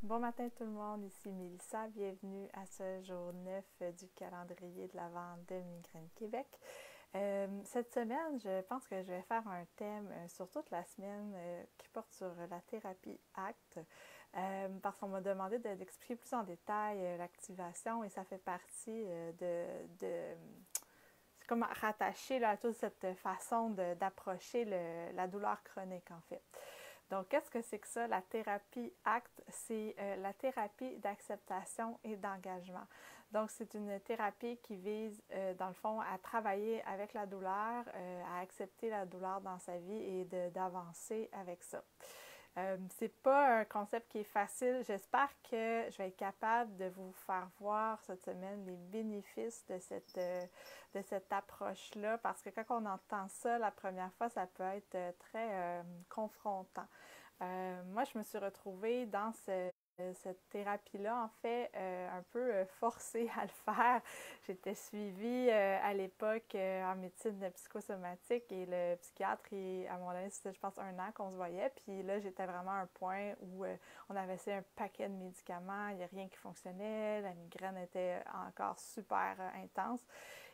Bon matin tout le monde, ici Mélissa, bienvenue à ce jour 9 du calendrier de l'Avent de Migraine Québec. Cette semaine, je pense que je vais faire un thème sur toute la semaine qui porte sur la thérapie ACT parce qu'on m'a demandé d'expliquer plus en détail l'activation et ça fait partie c'est comme rattaché là, à toute cette façon d'approcher la douleur chronique en fait. Donc, qu'est-ce que c'est que ça, la thérapie ACT? C'est la thérapie d'acceptation et d'engagement. Donc, c'est une thérapie qui vise, dans le fond, à travailler avec la douleur, à accepter la douleur dans sa vie et d'avancer avec ça. C'est pas un concept qui est facile. J'espère que je vais être capable de vous faire voir cette semaine les bénéfices de cette approche-là, parce que quand on entend ça la première fois, ça peut être très confrontant. Moi, je me suis retrouvée dans cette thérapie-là, en fait, un peu forcée à le faire. J'étais suivie à l'époque en médecine psychosomatique et le psychiatre, à un moment donné, c'était, je pense, 1 an qu'on se voyait. Puis là, j'étais vraiment à un point où on avait essayé un paquet de médicaments, il n'y a rien qui fonctionnait, la migraine était encore super intense.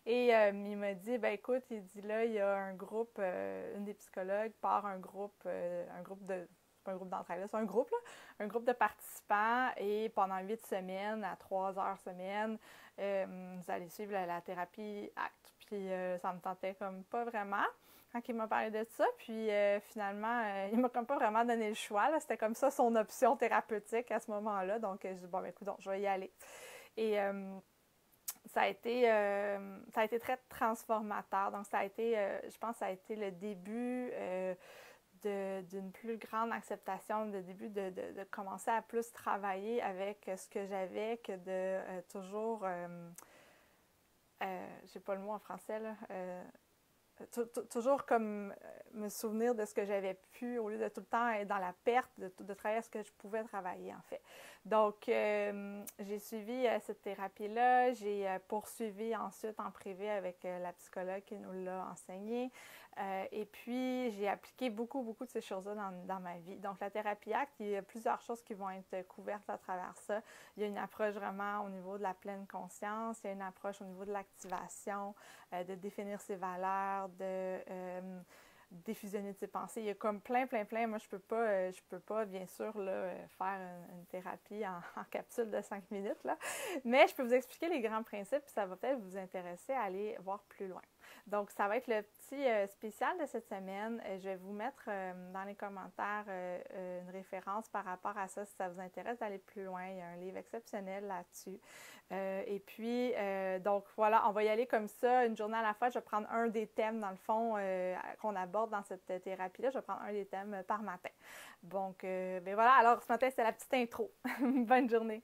Et il m'a dit, ben écoute, il dit là, il y a un groupe, une des psychologues part un groupe de c'est pas un groupe d'entraide, c'est un groupe, là, un groupe de participants et pendant 8 semaines, à 3 heures semaine, vous allez suivre la thérapie ACT. Puis ça me tentait comme pas vraiment quand il m'a parlé de ça. Puis finalement, il m'a comme pas vraiment donné le choix. Là. C'était comme ça son option thérapeutique à ce moment-là. Donc je dis, bon, ben écoute, je vais y aller. Et ça a été très transformateur. Donc, ça a été, je pense, ça a été le début d'une plus grande acceptation, le début de commencer à plus travailler avec ce que j'avais que de toujours, j'ai pas le mot en français, là, toujours comme me souvenir de ce que j'avais pu, au lieu de tout le temps être dans la perte, de travailler à ce que je pouvais travailler, en fait. Donc, j'ai suivi cette thérapie-là. J'ai poursuivi ensuite en privé avec la psychologue qui nous l'a enseigné. Et puis, j'ai appliqué beaucoup de ces choses-là dans ma vie. Donc, la thérapie ACT, il y a plusieurs choses qui vont être couvertes à travers ça. Il y a une approche vraiment au niveau de la pleine conscience. Il y a une approche au niveau de l'activation, de définir ses valeurs, de défusionner de ses pensées. Il y a comme plein. Moi, je peux pas bien sûr, là, faire une thérapie en capsule de 5 minutes, là. Mais je peux vous expliquer les grands principes, puis ça va peut-être vous intéresser à aller voir plus loin. Donc, ça va être le petit spécial de cette semaine. Je vais vous mettre dans les commentaires une référence par rapport à ça si ça vous intéresse d'aller plus loin. Il y a un livre exceptionnel là-dessus. Et puis, donc voilà, on va y aller comme ça, une journée à la fois. Je vais prendre un des thèmes, dans le fond, qu'on aborde dans cette thérapie-là. Je vais prendre un des thèmes par matin. Donc, ben voilà, alors ce matin, c'était la petite intro. Bonne journée!